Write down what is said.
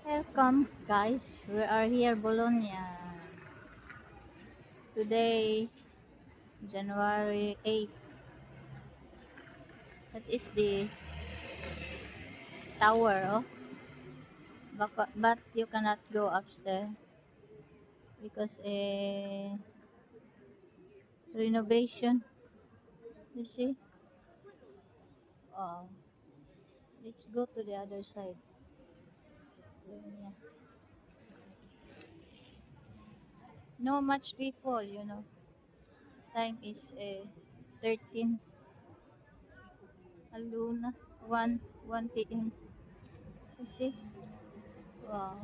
Welcome, guys. We are here, Bologna. Today, January 8th. That is the tower, oh. But you cannot go upstairs because renovation. You see? Oh, let's go to the other side. Yeah. No much people. Time is 13. Aluna, 1 p.m. You see? Wow.